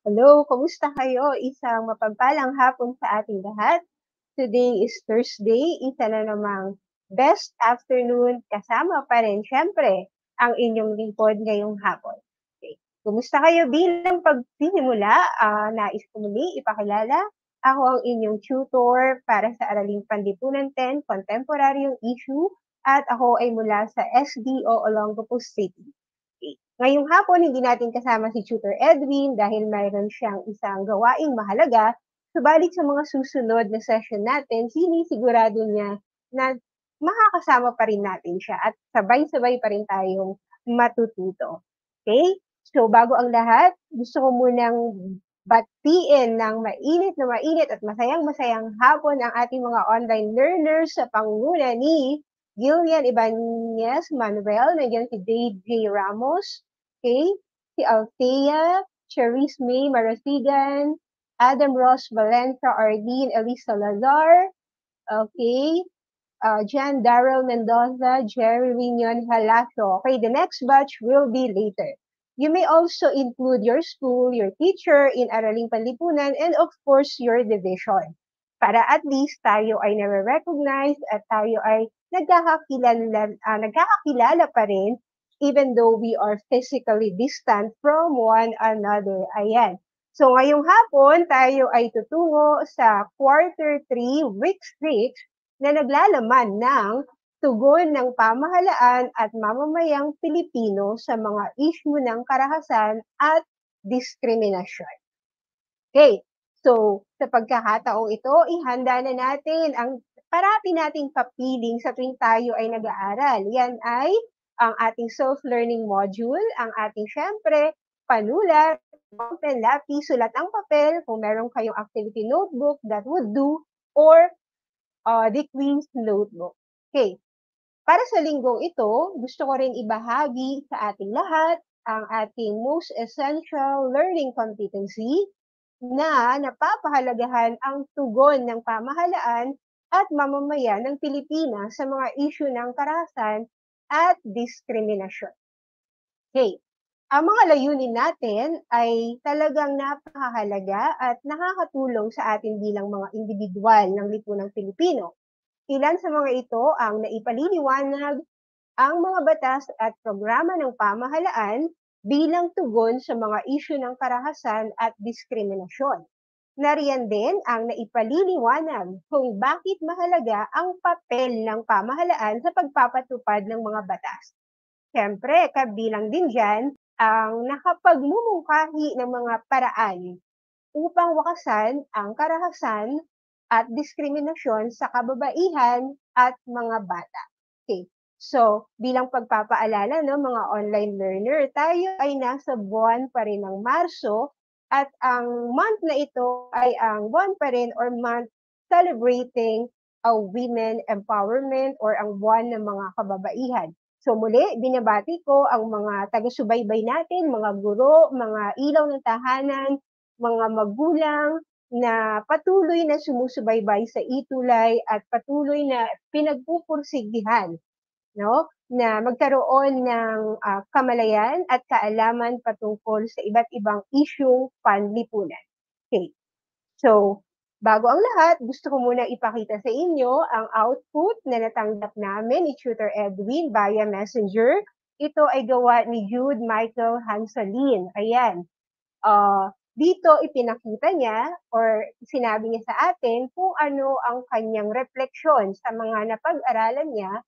Hello, kumusta kayo? Isang mapagpalang hapon sa ating lahat. Today is Thursday, isa na namang best afternoon kasama pa rin syempre ang inyong lingkod ngayong hapon. Okay. Kumusta kayo bilang pagsisimula? Nais ko muli ipakilala. Ako ang inyong tutor para sa Araling Panlipunan 10, Contemporaryong Issue at ako ay mula sa SDO Olongapo City. Ngayong hapon, hindi natin kasama si Tutor Edwin dahil mayroon siyang isang gawaing mahalaga. Subalit sa mga susunod na session natin, sinisigurado niya na makakasama pa rin natin siya at sabay-sabay pa rin tayong matututo. Okay? So bago ang lahat, gusto ko munang batiin ng mainit at masayang-masayang hapon ang ating mga online learners sa pangunguna ni Gillian Ibanez Manuel, nandiyan si Dave J. Ramos, okay? Si Althea, Cherise May Marasigan, Adam Ross Valencia, Ardeen Elisa Lazar, okay? Jan Darrell Mendoza, Jerry Rinion Halaso. Okay, the next batch will be later. You may also include your school, your teacher in Araling Panlipunan, and of course, your division. Para at least tayo ay nare-recognize at tayo ay nagkakakilala pa rin even though we are physically distant from one another. Ayan. So ngayong hapon, tayo ay tutungo sa quarter 3, week 6, na naglalaman ng tugon ng pamahalaan at mamamayang Pilipino sa mga issue ng karahasan at diskriminasyon. Okay, so sa pagkakataong ito, ihanda na natin ang parati nating kapiling sa tuwing tayo ay nag-aaral. Yan ay ang ating self-learning module, ang ating syempre panulat, pen, lapis, sulat ang papel, kung meron kayong activity notebook, that would do, or the quiz notebook. Okay. Para sa linggong ito, gusto ko rin ibahagi sa ating lahat ang ating most essential learning competency na napapahalagahan ang tugon ng pamahalaan at mamamayan ng Pilipinas sa mga issue ng karahasan at diskriminasyon. Okay. Ang mga layunin natin ay talagang napakahalaga at nakakatulong sa atin bilang mga individual ng lipunang Pilipino. Ilan sa mga ito ang naipaliliwanag ang mga batas at programa ng pamahalaan bilang tugon sa mga isyu ng karahasan at diskriminasyon. Nariyan din ang naipaliliwanag kung bakit mahalaga ang papel ng pamahalaan sa pagpapatupad ng mga batas. Siyempre, kabilang din dyan ang nakapagmumungkahi ng mga paraan upang wakasan ang karahasan at diskriminasyon sa kababaihan at mga bata. Okay. So, bilang pagpapaalala, no, mga online learner, tayo ay nasa buwan pa rin ng Marso at ang month na ito ay ang buwan pa rin or month celebrating women empowerment or ang buwan ng mga kababaihan. So muli, binabati ko ang mga taga-subaybay natin, mga guro, mga ilaw ng tahanan, mga magulang na patuloy na sumusubaybay sa itulay at patuloy na pinagpupursigihan, no, na magkaroon ng kamalayan at kaalaman patungkol sa iba't ibang isyung panlipunan. Okay. So, bago ang lahat, gusto ko muna ipakita sa inyo ang output na natanggap namin ni Tutor Edwin via Messenger. Ito ay gawa ni Jude Michael Hansalin. Ayan. Dito ipinakita niya or sinabi niya sa atin kung ano ang kanyang refleksyon sa mga napag-aralan niya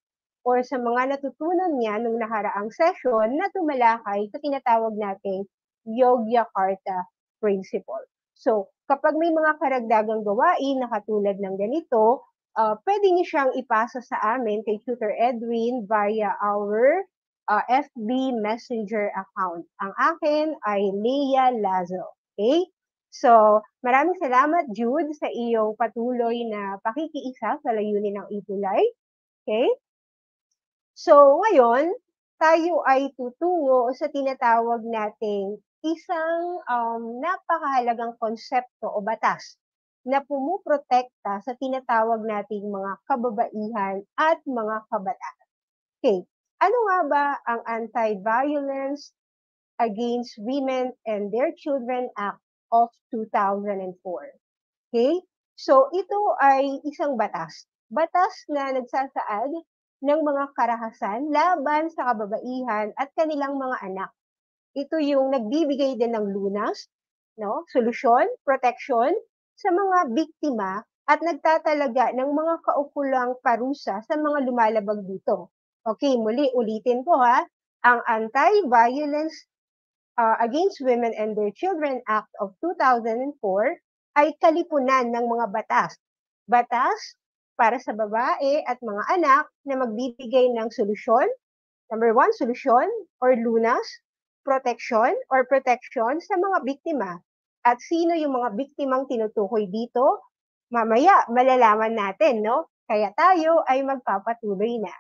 or sa mga natutunan niya nung nakaraang session na tumalakay sa tinatawag nating Yogyakarta Principle. So, kapag may mga karagdagang gawain na katulad ng ganito, pwede niyo siyang ipasa sa amin kay Tutor Edwin via our FB Messenger account. Ang akin ay Leah Lazo. Okay? So, maraming salamat, Jude, sa iyong patuloy na pakikiisa sa layunin ng Itulay. Okay? So, ngayon, tayo ay tutungo sa tinatawag nating isang napakahalagang konsepto o batas na pumuprotekta sa tinatawag nating mga kababaihan at mga kabataan. Okay, ano nga ba ang Anti-Violence Against Women and Their Children Act of 2004. Okay? So, ito ay isang batas. Batas na nagsasaad ng mga karahasan laban sa kababaihan at kanilang mga anak. Ito yung nagbibigay din ng lunas, no? Solusyon, protection sa mga biktima at nagtatalaga ng mga kaukulang parusa sa mga lumalabag dito. Okay, muli ulitin ko ha. Ang Anti-Violence Against Women and Their Children Act of 2004 ay kalipunan ng mga batas. Batas para sa babae at mga anak na magbibigay ng solusyon. Number one, solusyon or lunas, protection sa mga biktima. At sino yung mga biktimang tinutukoy dito? Mamaya, malalaman natin, no? Kaya tayo ay magpapatuloy na.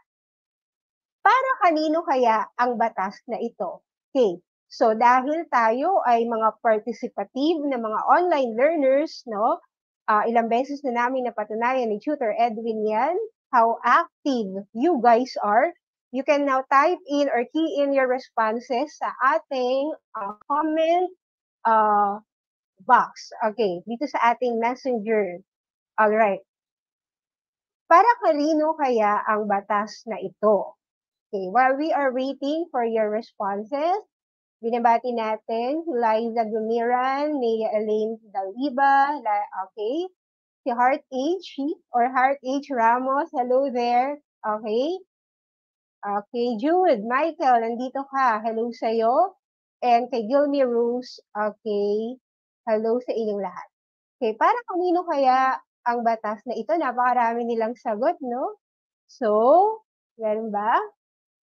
Para kanino kaya ang batas na ito? Okay, so dahil tayo ay mga participative na mga online learners, no? Ilang beses na namin napatunayan ni Tutor Edwin yan, how active you guys are. You can now type in or key in your responses sa ating comment box. Okay, dito sa ating messenger. Alright. Para kanino kaya ang batas na ito? Okay, while we are waiting for your responses, binabati natin Liza Gumiran, Nia Elaine Daliba, okay, si Heart H or Heart H Ramos, hello there, okay. Okay, Jude, Michael, nandito ka, hello sa'yo. And kay Gilmy Rose, okay, hello sa inyong lahat. Okay, para kanino kaya ang batas na ito? Napakarami nilang sagot, no? So, meron ba?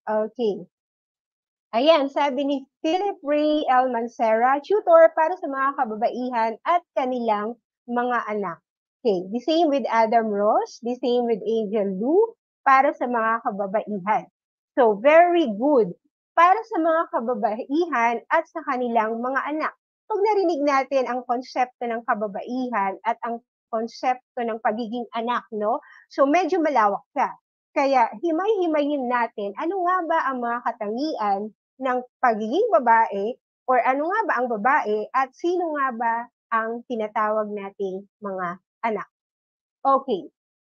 Okay. Ayan, sabi ni Philip Ray L. Mancera, tutor para sa mga kababaihan at kanilang mga anak. Okay, the same with Adam Ross, the same with Angel Lu, para sa mga kababaihan. So, very good. Para sa mga kababaihan at sa kanilang mga anak. Pag narinig natin ang konsepto ng kababaihan at ang konsepto ng pagiging anak, no? So, medyo malawak siya. Kaya, himay-himayin natin ano nga ba ang mga katangian ng pagiging babae or ano nga ba ang babae at sino nga ba ang tinatawag nating mga anak. Okay.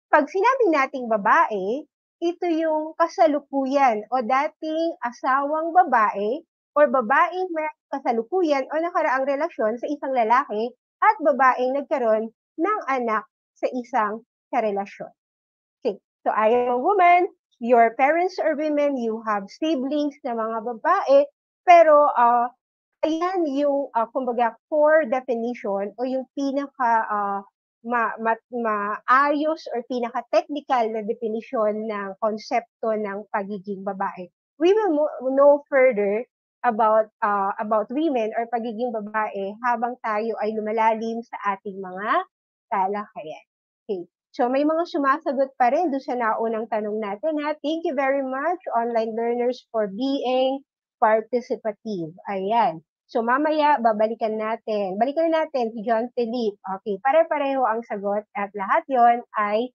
Pag sinabing nating babae, ito yung kasalukuyan o dating asawang babae or babaeng may kasalukuyan o nakaraang relasyon sa isang lalaki at babaeng nagkaroon ng anak sa isang karelasyon. Okay. So I am a woman, your parents are women, you have siblings na mga babae, pero ayan yung kumbaga core definition o yung pinaka maayos or pinaka-technical na definition ng konsepto ng pagiging babae. We will know further about women or pagiging babae habang tayo ay lumalalim sa ating mga talakayan. Okay. So may mga sumasagot pa rin doon sa naunang tanong natin ha. Thank you very much online learners for being participative. Ayan. So mamaya, babalikan natin. Balikan natin si John Philip. Okay, pare-pareho ang sagot at lahat yon ay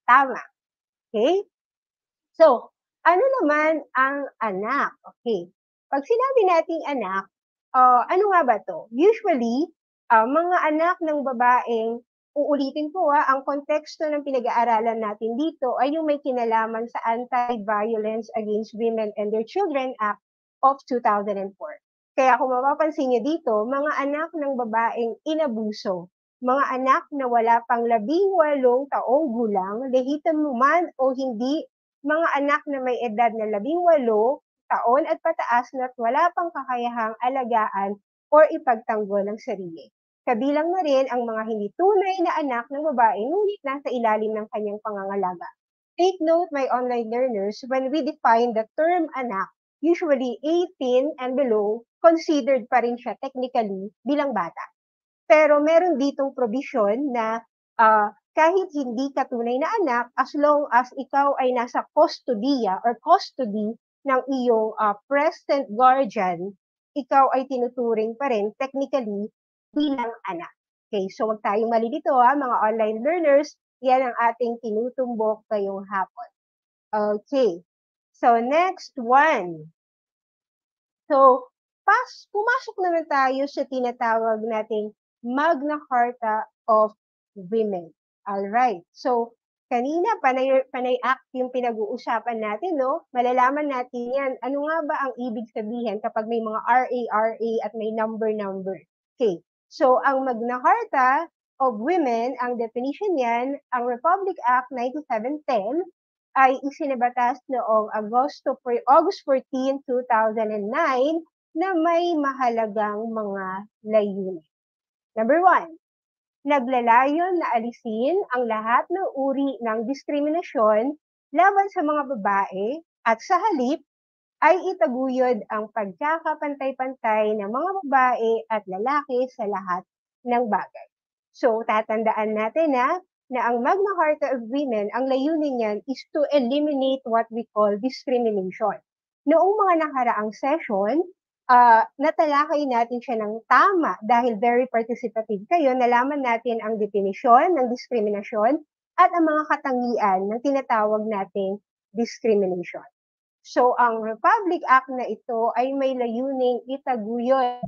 tama. Okay? So, ano naman ang anak? Okay. Pag sinabi nating anak, ano nga ba to? Usually, mga anak ng babaeng, uulitin ko ang konteksto ng pinag-aaralan natin dito ay yung may kinalaman sa Anti-Violence Against Women and Their Children Act of 2004. Kaya kung mapapansin niyo dito, mga anak ng babaeng inabuso, mga anak na wala pang 18 taong gulang, lehitim man o hindi, mga anak na may edad na 18 taon at pataas na't wala pang kakayahang alagaan o ipagtanggol ng sarili. Kabilang na rin ang mga hindi tunay na anak ng babae ngunit nasa ilalim ng kanyang pangangalaga. Take note, my online learners, when we define the term anak, usually 18 and below, considered pa rin siya technically bilang bata. Pero meron ditong provision na kahit hindi ka tunay na anak, as long as ikaw ay nasa custodia or custody ng iyong present guardian, ikaw ay tinuturing pa rin technically bilang anak. Okay, so wag tayong mali dito mga online learners, yan ang ating tinutumbok ngayong hapon. Okay, so next one. So, pumasok naman tayo sa tinatawag nating Magna Carta of Women. Alright. So, kanina, Panay Act yung pinag-uusapan natin, no? Malalaman natin yan. Ano nga ba ang ibig sabihin kapag may mga RA at may number? Okay. So, ang Magna Carta of Women, ang definition niyan, ang Republic Act 9710 ay isinabatas noong August 14, 2009 na may mahalagang mga layunin. Number 1, naglalayon na alisin ang lahat ng uri ng diskriminasyon laban sa mga babae at sa halip ay itaguyod ang pagkakapantay-pantay ng mga babae at lalaki sa lahat ng bagay. So, tatandaan natin na ang Magna Carta of Women, ang layunin niyan is to eliminate what we call discrimination. Noong mga nakaraang session, natalakay natin siya ng tama dahil very participative kayo, nalaman natin ang definisyon ng diskriminasyon at ang mga katangian ng tinatawag nating discrimination. So, ang Republic Act na ito ay may layuning itaguyod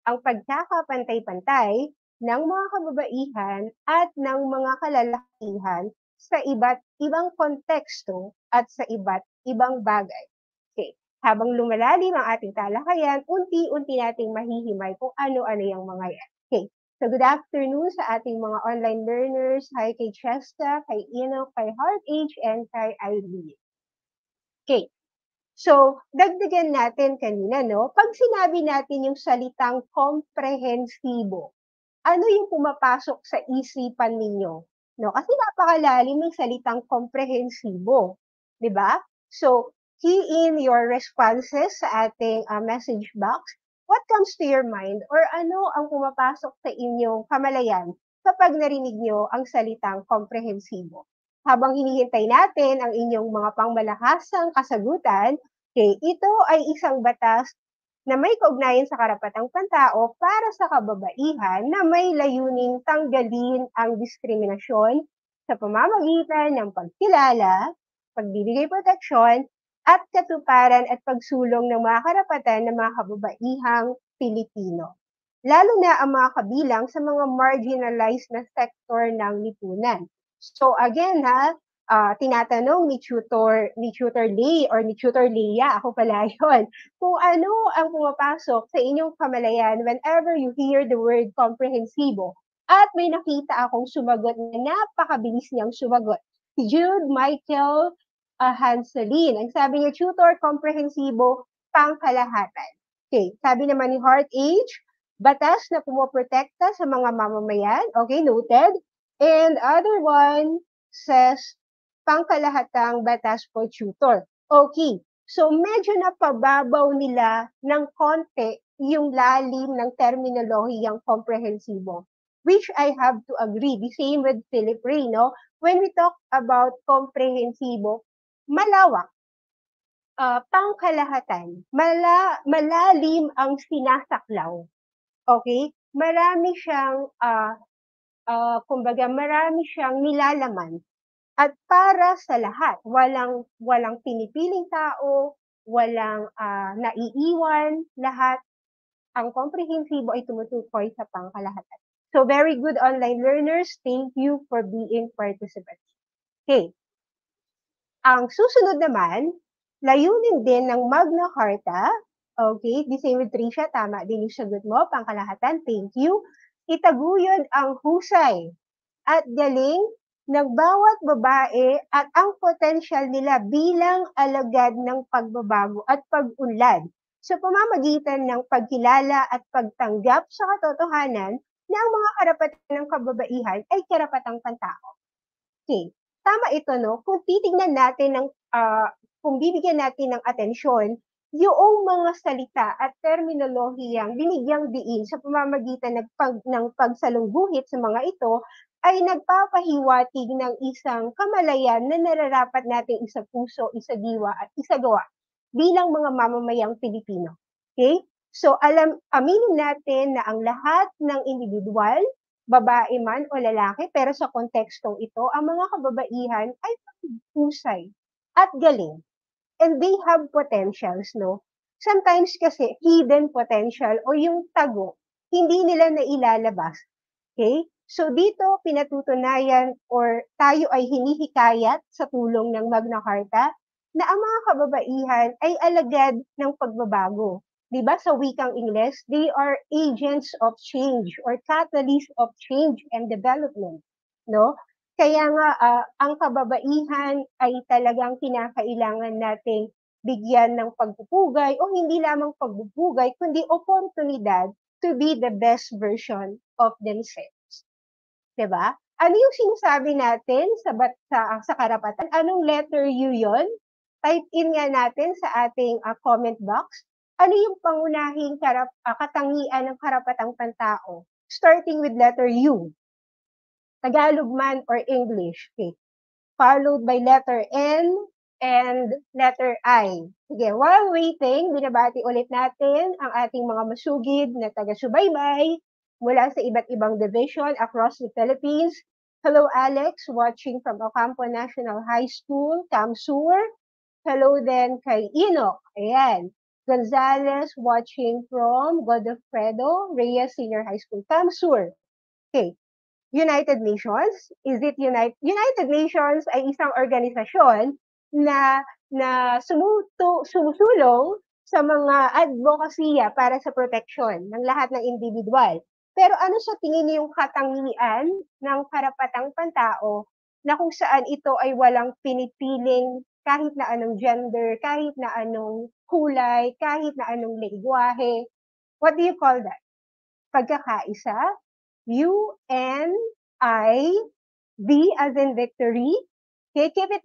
ang pagkakapantay-pantay ng mga kababaihan at ng mga kalalakihan sa iba't ibang konteksto at sa iba't ibang bagay. Okay. Habang lumalalim ang ating talakayan, unti-unti nating mahihimay kung ano-ano yung mga yan. Okay. So, good afternoon sa ating mga online learners. Hi kay Chesta, kay Ino, kay Heart Age, and kay Irene. Okay. So, dagdagan natin kanina, no? Pag sinabi natin yung salitang komprehensibo, ano yung pumapasok sa isipan ninyo? No? Kasi napakalalim ng salitang komprehensibo. Di ba? So, key in your responses sa ating message box. What comes to your mind or ano ang pumapasok sa inyong kamalayan kapag narinig nyo ang salitang komprehensibo? Habang hinihintay natin ang inyong mga pangmalakasang kasagutan, okay, ito ay isang batas na may kaugnayan sa karapatang pantao para sa kababaihan na may layuning tanggalin ang diskriminasyon sa pamamagitan ng pagkilala, pagbibigay proteksyon, at katuparan at pagsulong ng mga karapatan ng mga kababaihang Pilipino. Lalo na ang mga kabilang sa mga marginalized na sektor ng lipunan. So again tinatanong ni Tutor Lay or ni Tutor Leia, ako pala yun, kung ano ang pumapasok sa inyong kamalayan whenever you hear the word komprehensibo. At may nakita akong sumagot na napakabilis niyang sumagot. Si Jude Michael Hanselin. Ang sabi niya, Tutor, komprehensibo, pangkalahatan. Okay, sabi naman ni Heart Age, batas na pumoprotekta sa mga mamamayan. Okay, noted. And other one says, pangkalahatang batas po, Tutor. Okay, so medyo napababaw nila ng konti yung lalim ng terminolohiyang komprehensibo, which I have to agree. The same with Philip Ray, no? When we talk about komprehensibo, malawak, pangkalahatan, malalim ang sinasaklaw. Okay? Marami siyang, kumbaga, marami siyang nilalaman. At para sa lahat, walang pinipiling tao, walang naiiwan, lahat. Ang komprehensibo ay tumutukoy sa pangkalahatan. So, very good online learners. Thank you for being participants. Okay. Ang susunod naman, layunin din ng Magna Carta, okay, the same with Tricia, tama din yung sagot mo, pangkalahatan, thank you. Itaguyod ang husay at galing ng bawat babae at ang potensyal nila bilang alagad ng pagbabago at pag-unlad sa pamamagitan ng pagkilala at pagtanggap sa katotohanan na ang mga karapatan ng kababaihan ay karapatang pantao. Okay. Tama ito, no? Kung titingnan natin kung bibigyan natin ng atensyon, yung mga salita at terminolohiyang binigyang diin sa pamamagitan ng pagsalungguhit sa mga ito ay nagpapahiwatig ng isang kamalayan na nararapat nating isa puso, isa diwa at isa gawa bilang mga mamamayang Pilipino. Okay? So aminin natin na ang lahat ng individual, babae man o lalaki, pero sa kontekstong ito, ang mga kababaihan ay husay at galing. And they have potentials, no? Sometimes kasi hidden potential o yung tago hindi nila nailalabas. Okay? So dito pinatutunayan or tayo ay hinihikayat sa tulong ng Magna Carta na ang mga kababaihan ay alagad ng pagbabago. 'Di ba sa wikang Ingles, they are agents of change or catalyst of change and development, no? Kaya nga ang kababaihan ay talagang kinakailangan nating bigyan ng pagpupugay o hindi lamang pagpupugay kundi oportunidad to be the best version of themselves. 'Di ba? Ano yung sinasabi natin sa karapatan? Anong letter U yon? Type in nga natin sa ating comment box. Ano yung pangunahing katangian ng karapatang pantao? Starting with letter U. Tagalog man or English. Okay. Followed by letter N and letter I. Sige, while waiting, binabati ulit natin ang ating mga masugid na taga-subaybay mula sa iba't ibang division across the Philippines. Hello, Alex, watching from Ocampo National High School, Camsur. Hello din kay Enoch. Ayan. Gonzales, watching from Godofredo Reyes Senior High School, Camsur. Okay. United Nations? Is it United Nations ay isang organisasyon na sumusulong sa mga advokasya para sa proteksyon ng lahat ng individual. Pero ano sa tingin niyo yung katangian ng karapatang pantao na kung saan ito ay walang pinipiling kahit na anong gender, kahit na anong kulay, kahit na anong lengguwahe. What do you call that? Pagkakaisa? U-N-I-V as in victory. Okay, keep it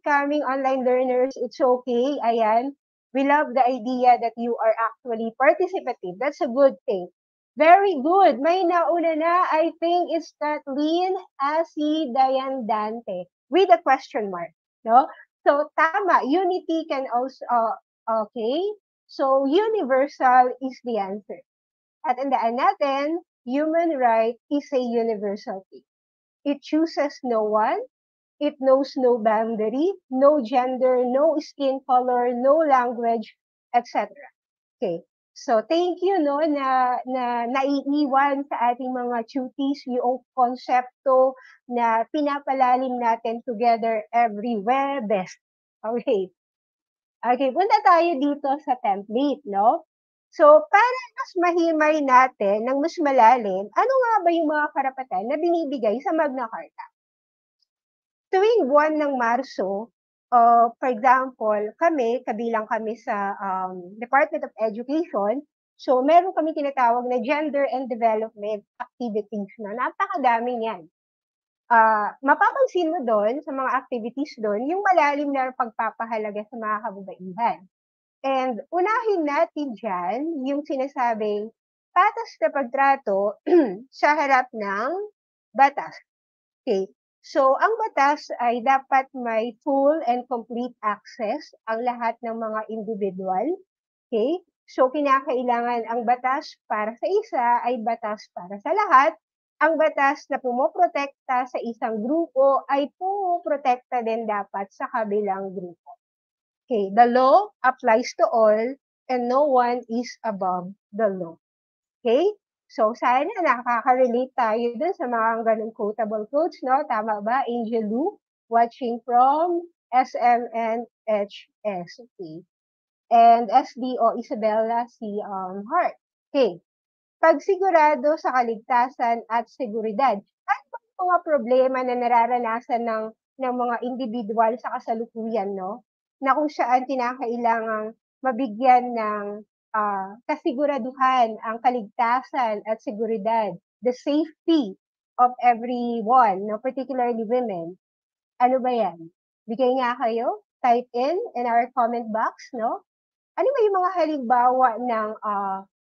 coming, online learners. It's okay. Ayan. We love the idea that you are actually participative. That's a good thing. Very good. May nauna na. I think it's Kathleen Asi Dayan Dante with a question mark. No? So, tama. Unity can also, okay. So, universal is the answer. At tandaan natin, human right is a universal thing. It chooses no one. It knows no boundary, no gender, no skin color, no language, etc. Okay. So, thank you no na naiiwan sa ating mga tuties yung konsepto na pinapalalim natin together everywhere best. Okay. Okay, punta tayo dito sa template, no? So, para mas mahimay natin ng mas malalim, ano nga ba yung mga karapatan na binibigay sa Magna Carta? Tuwing buwan ng Marso, for example, kabilang kami sa Department of Education, so meron kami tinatawag na Gender and Development Activities na napakadami niyan. Mapapansin mo doon sa mga activities doon, yung malalim na pagpapahalaga sa mga kababaihan. And unahin natin dyan yung sinasabing patas na pagtrato sa harap ng batas. Okay. So, ang batas ay dapat may full and complete access ang lahat ng mga individual. Okay? So, kinakailangan ang batas para sa isa ay batas para sa lahat. Ang batas na pumoprotekta sa isang grupo ay pumoprotekta din dapat sa kabilang grupo. Okay, the law applies to all and no one is above the law. Okay? So, sana nakaka-relate tayo dun sa mga ganun quotable quotes, no? Tama ba? Angel Lu, watching from SMNHS. Okay. And SDO Isabella C. Hart. Okay. Pagsigurado sa kaligtasan at seguridad. Ano ba yung mga problema na nararanasan ng mga individual sa kasalukuyan, no? Na kung saan kinakailangang mabigyan ng kasiguraduhan ang kaligtasan at seguridad, the safety of everyone, no? Particularly women. Ano ba yan? Bigay nga kayo, type in our comment box, no? Ano ba yung mga halimbawa ng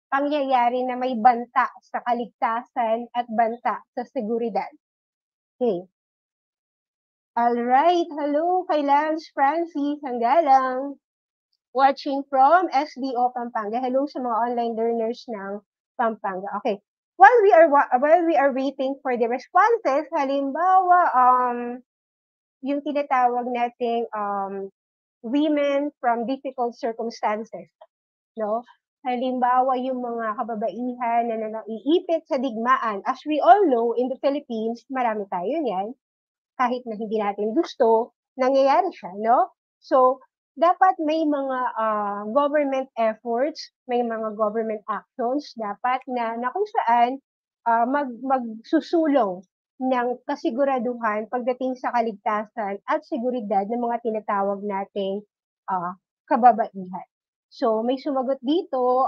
pangyayari na may banta sa kaligtasan at banta sa seguridad? Okay. Alright, hello kay Lance Francis Hanggalang, watching from SDO Pampanga. Hello sa mga online learners ng Pampanga. Okay. While we are waiting for the responses, halimbawa yung tinatawag nating women from difficult circumstances, no? Halimbawa, yung mga kababaihan na naiipit sa digmaan. As we all know, in the Philippines, marami tayo niyan. Kahit na hindi natin gusto, nangyayari siya, no? So, dapat may mga government efforts, may mga government actions dapat na kung saan magsusulong ng kasiguraduhan pagdating sa kaligtasan at seguridad ng mga tinatawag nating ah, kababaihan. So, may sumagot dito,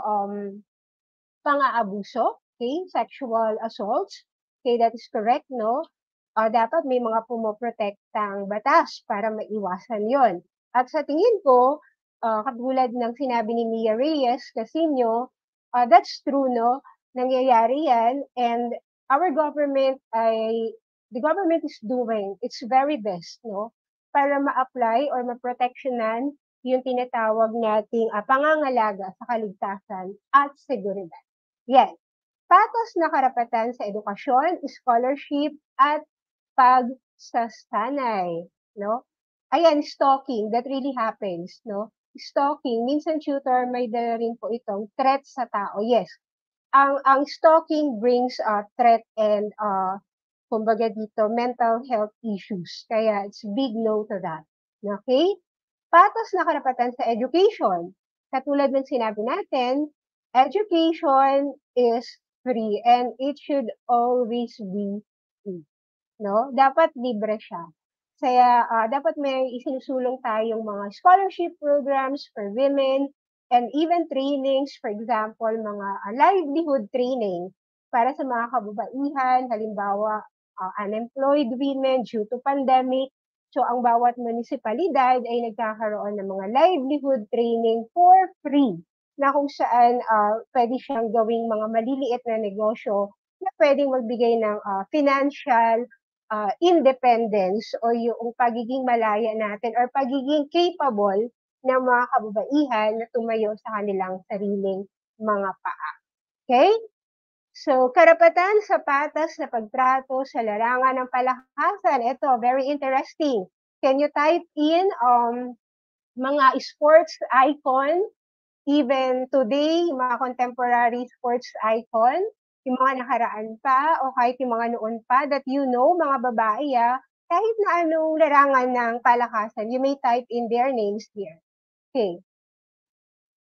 pang-aabuso, okay, sexual assaults, okay, that is correct, no? Dapat may mga pumoprotektang batas para maiwasan yon. At sa tingin ko, katulad ng sinabi ni Mia Reyes Casino, that's true, no? Nangyayari yan, and our government the government is doing its very best, no? Para ma-apply or ma-protectionan yung tinatawag nating pangangalaga sa kaligtasan at seguridad. Yan. Patas na karapatan sa edukasyon, scholarship, at pagsasanay, no? Ayan, stalking, that really happens, no? Stalking, minsan tutor may dala rin po itong threat sa tao. Yes, ang stalking brings threat and kumbaga dito, mental health issues. Kaya it's big no to that. Okay? Patas na karapatan sa education. Katulad ng sinabi natin, education is free and it should always be free. No? Dapat libre siya. Kaya dapat may isinusulong tayong mga scholarship programs for women and even trainings, for example, mga livelihood training para sa mga kababaihan, halimbawa unemployed women due to pandemic. So ang bawat munisipalidad ay nagkakaroon ng mga livelihood training for free na kung saan pwede siyang gawing mga maliliit na negosyo na pwedeng magbigay ng financial independence o yung pagiging malaya natin or pagiging capable ng mga kababaihan na tumayo sa kanilang sariling mga paa. Okay? So, karapatan sa patas na pagtrato sa larangan ng palakasan. Ito, very interesting. Can you type in mga sports icon, even today, mga contemporary sports icon, yung mga nakaraan pa o kahit yung mga noon pa that you know, mga babae, kahit na anong larangan ng palakasan, you may type in their names here. Okay.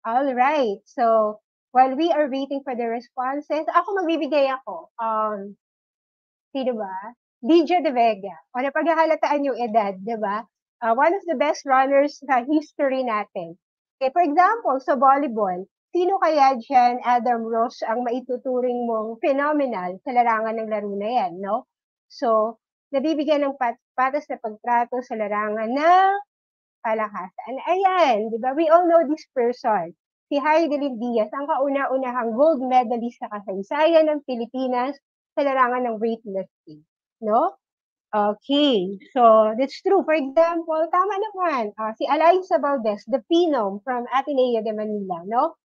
All right. So, while we are waiting for the responses, ako magbibigay ako. Sino ba? Lydia De Vega. O napagkakalataan yung edad, di ba? One of the best runners sa history natin. Okay, for example, sa volleyball, sino kaya dyan, Adam Ross, ang maituturing mong phenomenal sa larangan ng laro na yan, no? So, nabibigyan ng patas na pagtrato sa larangan ng palakasan. Ayan, di ba? We all know this person. Si Heidelin Diaz, ang kauna-unahang gold medalist sa kasaysayan ng Pilipinas sa larangan ng weightlifting. No? Okay, so that's true. For example, tama naman, si Alaysa Valdez, the Phenom from Ateneo de Manila, no?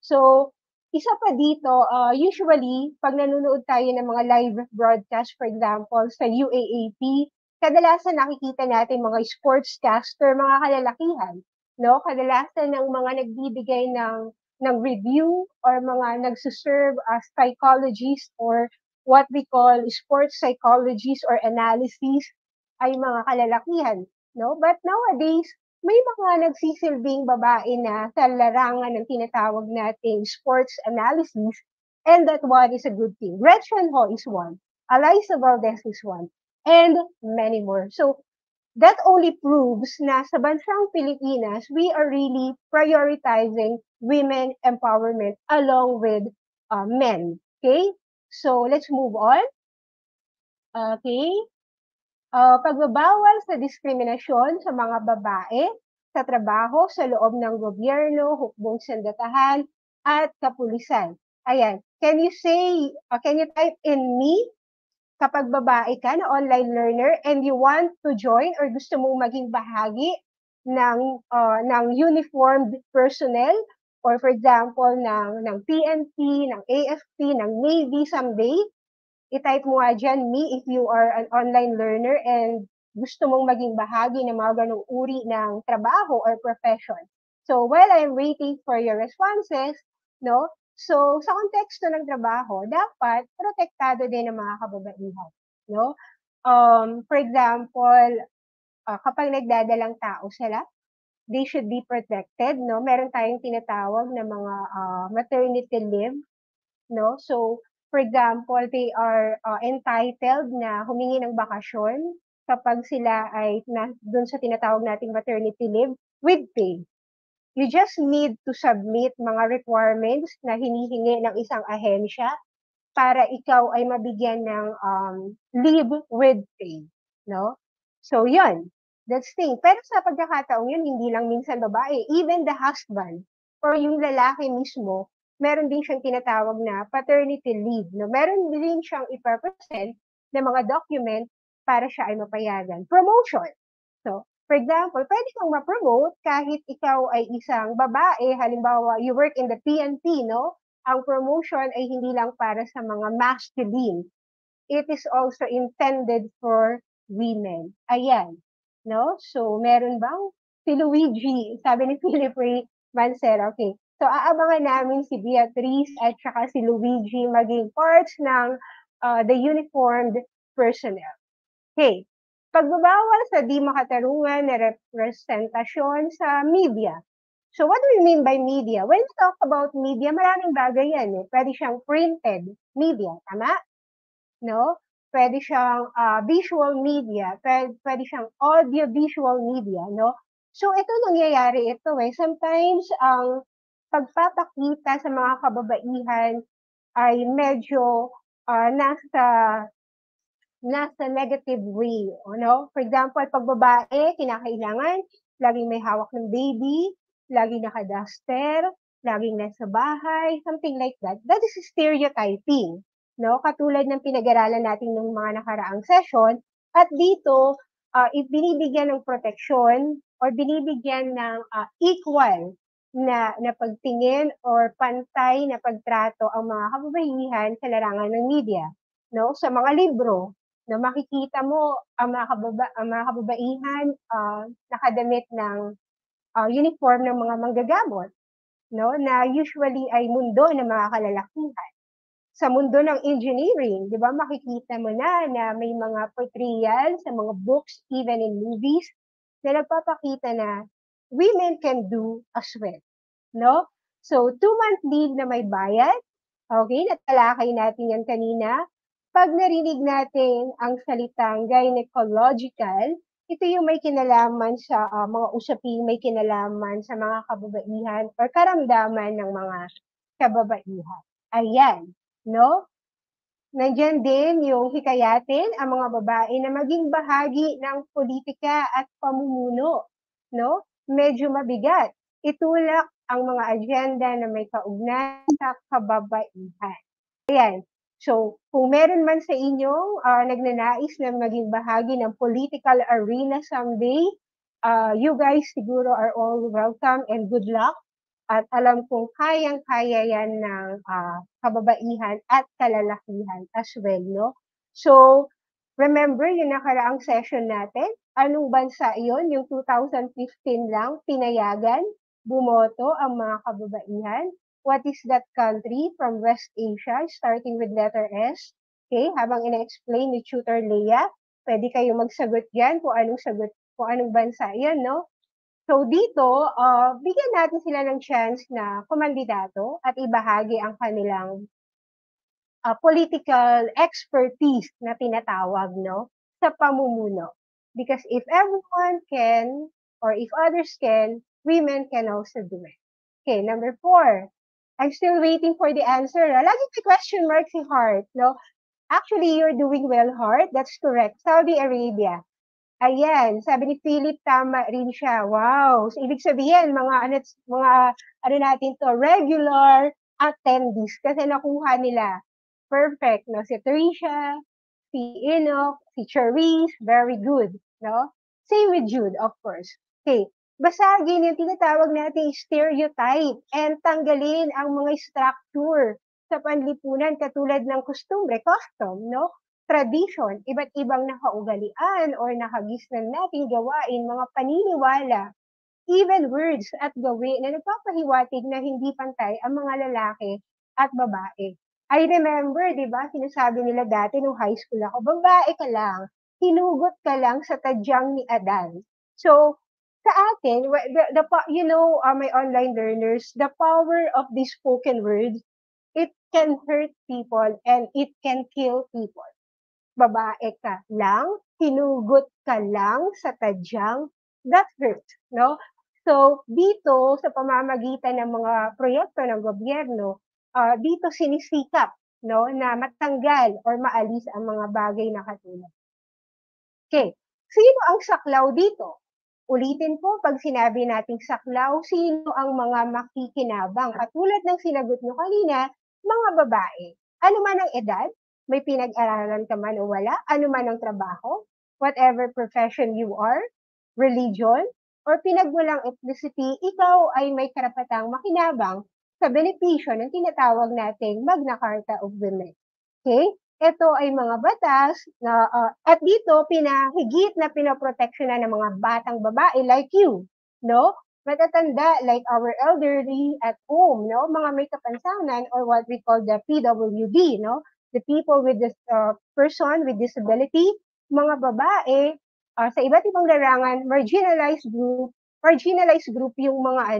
So, isa pa dito, usually, pag nanonood tayo ng mga live broadcast, for example, sa UAAP, kadalasan nakikita natin mga sportscaster, mga kalalakihan, no? Kadalasan ng mga nagbibigay ng review or mga nagsuserve as psychologists or what we call sports psychologists or analysis ay mga kalalakihan, no? But nowadays, may mga nagsisilbing babae na sa larangan ng tinatawag nating sports analysis, and that one is a good thing. Gretchen Ho is one, Alaysa Valdez is one, and many more. So, that only proves na sa bansang Pilipinas, we are really prioritizing women empowerment along with men. Okay? So, let's move on. Okay? Pagbabawal sa diskriminasyon sa mga babae sa trabaho sa loob ng gobyerno, hukbong sandatahan, at kapulisan. Ayan. Can you type in me kapag babae ka na online learner and you want to join or gusto mong maging bahagi ng uniformed personnel or for example ng PNP, ng AFP, ng Navy someday, i-type mo nga dyan, me, if you are an online learner and gusto mong maging bahagi ng mga ganong uri ng trabaho or profession. So while I'm waiting for your responses, no? So, sa konteksto ng trabaho, dapat protektado din ang mga kababaihan, no? For example, kapag nagdadalang tao sila, they should be protected, no? Meron tayong tinatawag na mga maternity leave, no? So, for example, they are entitled na humingi ng bakasyon kapag sila ay dun sa tinatawag nating maternity leave with pay. You just need to submit mga requirements na hinihingi ng isang ahensya para ikaw ay mabigyan ng leave with pay, no? So, yun. That's thing. Pero sa pagkakataong yun, hindi lang minsan babae, even the husband or yung lalaki mismo, meron din siyang tinatawag na paternity leave, no? Meron din siyang ipapresent na mga document para siya ay mapayagan. Promotion. So, for example, pwede kang ma-promote kahit ikaw ay isang babae, halimbawa, you work in the PNP, no? Ang promotion ay hindi lang para sa mga masculine. It is also intended for women. Ayan, no? So, meron bang si Luigi, sabi ni Philip Ray Mancera, okay. So, aabangan namin si Beatrice at saka si Luigi maging parts ng the uniformed personnel. Okay. Pagbabawal sa di makatarungan na representasyon sa media. So what do we mean by media? When we talk about media, maraming bagay yan eh. Pwede siyang printed media, tama? No? Pwede siyang visual media, pwede siyang audio-visual media, no? So ito nangyayari ito eh. Sometimes ang pagpapakita sa mga kababaihan ay medyo nasa negative way, no? For example, pag babae, kinakailangan, laging may hawak ng baby, laging naka-duster, laging nasa bahay, something like that. That is stereotyping, no? Katulad ng pinag-aralan natin ng mga nakaraang session. At dito, binibigyan ng proteksyon or binibigyan ng equal na pagtingin or pantay na pagtrato ang mga kababaihan sa larangan ng media, no? Sa mga libro, na makikita mo ang mga kababaihan nakadamit ng uniform ng mga manggagamot, no? Na usually ay mundo ng mga kalalakihan. Sa mundo ng engineering, di ba, makikita mo na may mga portrayal sa mga books, even in movies, na nagpapakita na women can do as well, no? So, 2-month leave na may bayad, okay, natalakay natin yan kanina. Pag narinig natin ang salitang gynecological, ito yung may kinalaman sa mga usaping may kinalaman sa mga kababaihan or karamdaman ng mga kababaihan. Ayan, no? Nandiyan din yung hikayatin ang mga babae na maging bahagi ng politika at pamumuno, no? Medyo mabigat. Itulak ang mga agenda na may kaugnayan sa kababaihan. Ayan. So, kung meron man sa inyong nagnanais na maging bahagi ng political arena someday, you guys siguro are all welcome and good luck. At alam kong kayang-kaya yan ng kababaihan at kalalakihan as well, no? So, remember yung nakaraang session natin? Anong bansa iyon? Yung 2015 lang, pinayagan, bumoto ang mga kababaihan. What is that country from West Asia, starting with letter S? Okay, habang ina-explain ni Tutor Leah, pwede kayo magsagot dyan kung anong bansa yan, no? So dito, bigyan natin sila ng chance na kumandidato at ibahagi ang kanilang political expertise na tinatawag, no, sa pamumuno. Because if everyone can, or if others can, women can also do it. Okay, number 4. I'm still waiting for the answer. Lagi may question mark si Heart, no? Actually, you're doing well, Heart. That's correct. Saudi Arabia. Ayan, sabi ni Philip, tama rin siya. Wow. So, ibig sabihin, mga natin to, regular attendees. Kasi nakuha nila. Perfect, no? Si Tricia, si Enoch, si Charisse, very good, no? Same with Jude, of course. Okay, basagin yung tinatawag nating stereotype and tanggalin ang mga structure sa panlipunan katulad ng kustumbre, custom, no? Tradition, iba't ibang nakaugalian or nakagisnan nating gawain, mga paniniwala, even words at gawin na nagpapahiwatig na hindi pantay ang mga lalaki at babae. I remember, di ba, sinasabi nila dati nung high school ako, babae ka lang, hinugot ka lang sa tadyang ni Adan. So, sa atin, my online learners, the power of these spoken words, it can hurt people and it can kill people. Babae ka lang, hinugot ka lang sa tadyang, that hurts, no? So, dito, sa pamamagitan ng mga proyekto ng gobyerno, dito sinisikap, no, na matanggal or maalis ang mga bagay na katulad. Okay, sino ang saklaw dito? Ulitin po, pag sinabi nating saklaw, sino ang mga makikinabang? Katulad ng sinagot nyo kanina, mga babae. Ano man ang edad, may pinag-aralan ka man o wala, ano man ang trabaho, whatever profession you are, religion, or pinagmulang ethnicity, ikaw ay may karapatang makinabang sa benepisyo ng tinatawag nating Magna Carta of Women. Okay? Ito ay mga batas na at dito pinahigit na pinoproteksyonan ng mga batang babae like you, no? Matatanda like our elderly at home, no? Mga may kapansanan or what we call the PWD, no? The people with this person with disability, mga babae sa iba't ibang larangan, marginalized group yung mga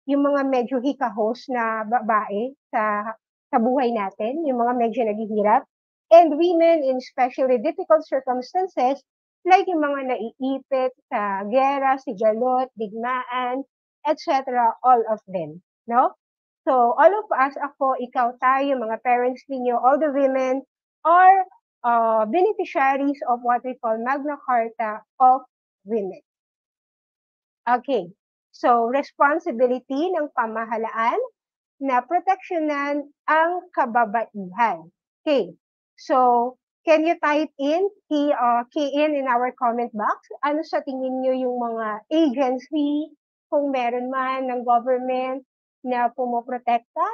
yung mga medyo hikahos na babae sa buhay natin, yung mga medyo naghihirap. And women in especially difficult circumstances, like yung mga naiipit sa gera, sigalot, digmaan, etc., all of them, no? So, all of us, ako, ikaw, tayo, mga parents ninyo, all the women are beneficiaries of what we call Magna Carta of Women. Okay, so responsibility ng pamahalaan na proteksyonan ang kababaihan. Okay, so can you type in, key in our comment box, ano sa tingin nyo yung mga agency, kung meron man ng government na pumoprotekta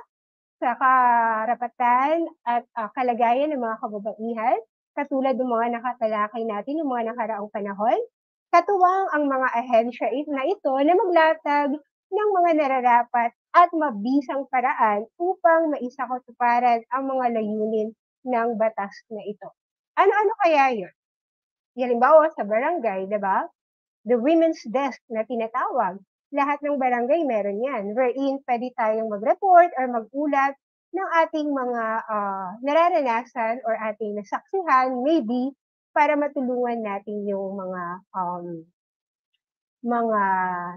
sa karapatan at kalagayan ng mga kababaihan, katulad ng mga nakatalakay natin ng mga nakaraang panahon. Katuwang ang mga ahensya na ito na maglatag ng mga nararapat at mabisang paraan upang maisakatuparan ang mga layunin ng batas na ito. Ano-ano kaya yun? Halimbawa sa barangay, di ba? The women's desk na tinatawag. Lahat ng barangay meron yan. Wherein pwede tayong mag-report or mag-ulat ng ating mga nararanasan or ating nasaksihan, maybe, para matulungan natin yung mga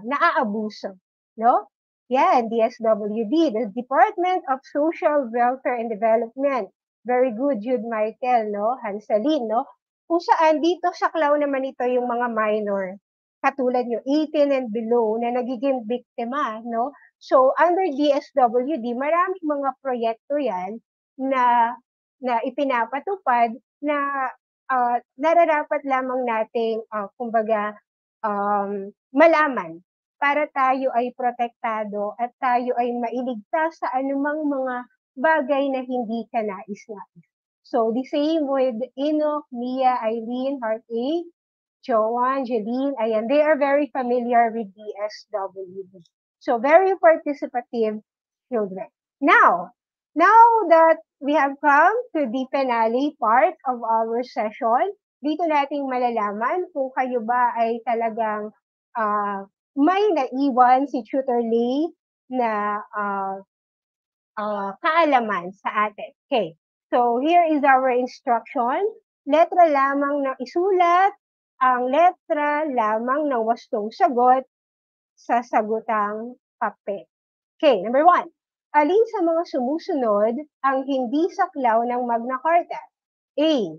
naaabuso, no? Yan, DSWD, the Department of Social Welfare and Development. Very good, Jude Michael, no? Hansalin, no? Kung saan dito saklaw naman ito yung mga minor, katulad nyo, 18 and below, na nagiging biktima, no? So, under DSWD, maraming mga proyekto yan na ipinapatupad na nararapat lamang nating, kumbaga, malaman para tayo ay protektado at tayo ay mailigtas sa anumang mga bagay na hindi ka nais-nais. So, the same with Enoch, Mia, Eileen, Heart A, Joanne, Jeline, ayan, they are very familiar with DSWD. So, very participative children. Now that we have come to the finale part of our session, dito nating malalaman kung kayo ba ay talagang may naiwan si Tutor Lay na kaalaman sa atin. Okay, so here is our instruction. Letra lamang ng isulat, ang letra lamang ng wastong sagot sa sagutang papel. Okay, number 1. Alin sa mga sumusunod ang hindi saklaw ng Magna Carta? A.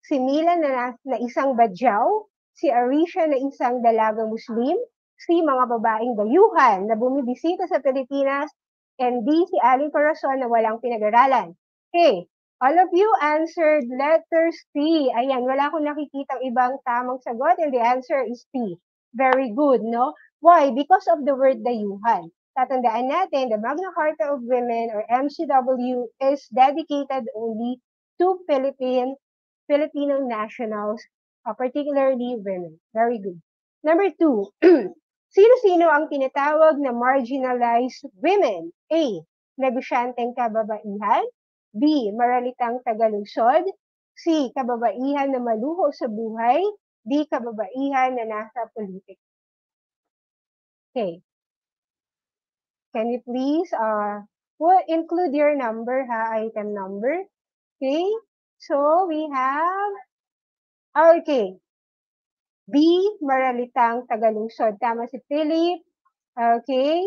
Si Mila na isang badyaw, si Arisha na isang dalagang Muslim, si mga babaeng dayuhan na bumibisita sa Pilipinas, and D. Si Aling Corazon na walang pinag-aralan. Okay, all of you answered letter C. Ayan, wala akong nakikitang ibang tamang sagot and the answer is C. Very good, no? Why? Because of the word dayuhan. Tatandaan natin, the Magna Carta of Women or MCW is dedicated only to Filipino nationals, particularly women. Very good. Number 2, Sino-sino ang tinatawag na marginalized women? A. Negosyanteng kababaihan. B. Maralitang tagalungsod. C. Kababaihan na maluho sa buhay. D. Kababaihan na nasa politika. Okay. Can you please include your number, item number? Okay. So we have, okay. B. Maralitang tagalungsod. Tama si Philip. Okay.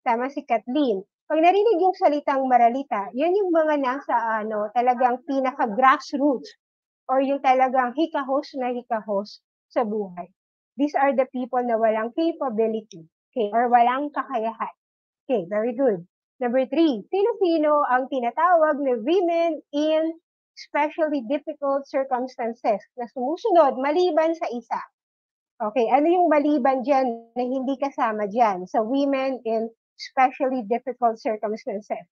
Tama si Kathleen. Pag narinig yung salitang maralita, yan yung mga nasa talagang pinaka-grassroots or yung talagang hikahos na hikahos sa buhay. These are the people na walang capability, okay, or walang kakayahan. Okay, very good. Number 3, sino-sino ang tinatawag na women in especially difficult circumstances na sumusunod maliban sa isa? Okay, ano yung maliban dyan na hindi kasama dyan sa women in especially difficult circumstances?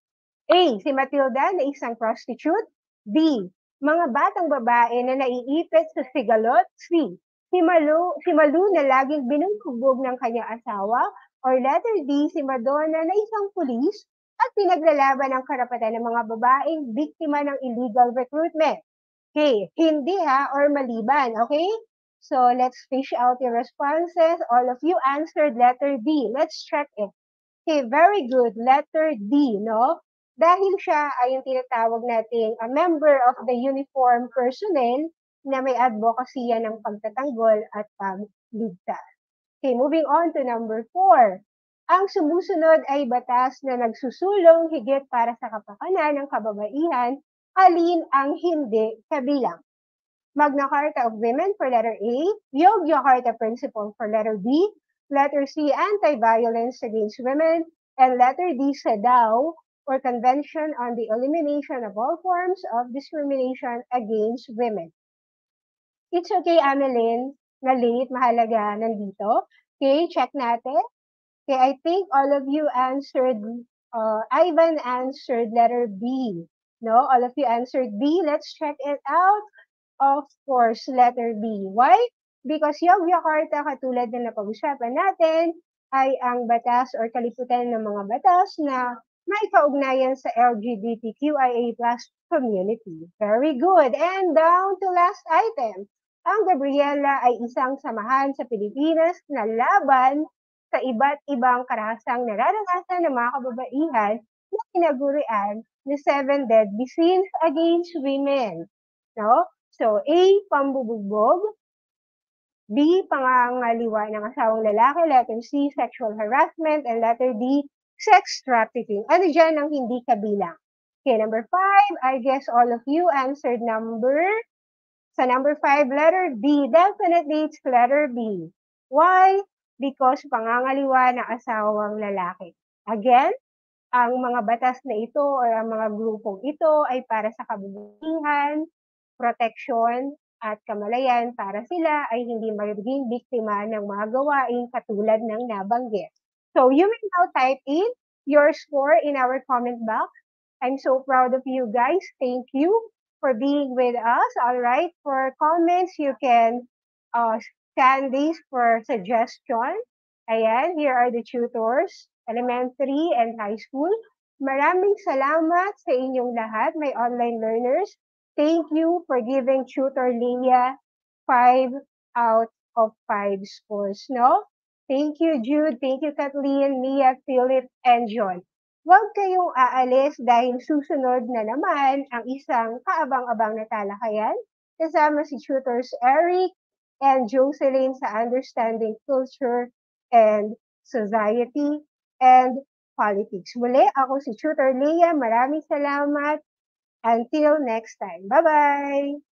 A. Si Matilda na isang prostitute. B. Mga batang babae na naiipit sa sigalot. C. Si Malu na laging binubugbog ng kanyang asawa. Or letter D. Si Madonna na isang pulis at pinaglalaban ang karapatan ng mga babaeng biktima ng illegal recruitment. Okay, hindi or maliban, okay? So let's fish out your responses. All of you answered letter D. Let's check it. Okay, very good. Letter D, no? Dahil siya ay yung tinatawag nating a member of the uniform personnel na may advocacy yan ng pagtatanggol at pagligtas. Okay, moving on to number 4. Ang sumusunod ay batas na nagsusulong higit para sa kapakanan ng kababaihan, alin ang hindi kabilang? Magna Carta of Women for letter A, Yogyakarta Principle for letter B, letter C, Anti-Violence Against Women, and letter D, CEDAW, or Convention on the Elimination of All Forms of Discrimination Against Women. It's okay, Ameline, na late, mahalaga, nandito. Okay, check natin. Okay, I think all of you answered, Ivan answered letter B. No, all of you answered B. Let's check it out. Of course, letter B. Why? Because Yogyakarta, katulad na napag-usapan natin, ay ang batas or kaliputan ng mga batas na may kaugnayan sa LGBTQIA+ community. Very good. And down to last item. Ang Gabriela ay isang samahan sa Pilipinas na laban sa iba't ibang karahasang nararanasan ng mga kababaihan na tinagurian ni 7 deadly sins against women. No? So, A, pambubugbog. B, pangangaliwa ng asawang lalaki. Letter C, sexual harassment. And letter D, sex trafficking. Ano dyan ang hindi kabilang? Okay, number 5, I guess all of you answered sa number 5, letter B. Definitely it's letter B. Why? Because pangangaliwa ng asawang lalaki. Again, ang mga batas na ito or ang mga grupong ito ay para sa kababaihan, proteksyon at kamalayan para sila ay hindi magiging biktima ng mga gawain katulad ng nabanggit. So you may now type in your score in our comment box. I'm so proud of you guys. Thank you for being with us. All right, for comments, you can scan these for suggestion. Ayan, here are the tutors, elementary and high school. Maraming salamat sa inyong lahat, my online learners. Thank you for giving Tutor Leah 5 out of 5 scores, no? Thank you, Jude. Thank you, Kathleen, Mia, Philip, and John. Huwag kayong aalis dahil susunod na naman ang isang kaabang-abang na talakayan kasama si Tutors Eric and Jocelyn sa Understanding Culture and Society and Politics. Muli, ako si Tutor Leah. Maraming salamat. Until next time. Bye-bye!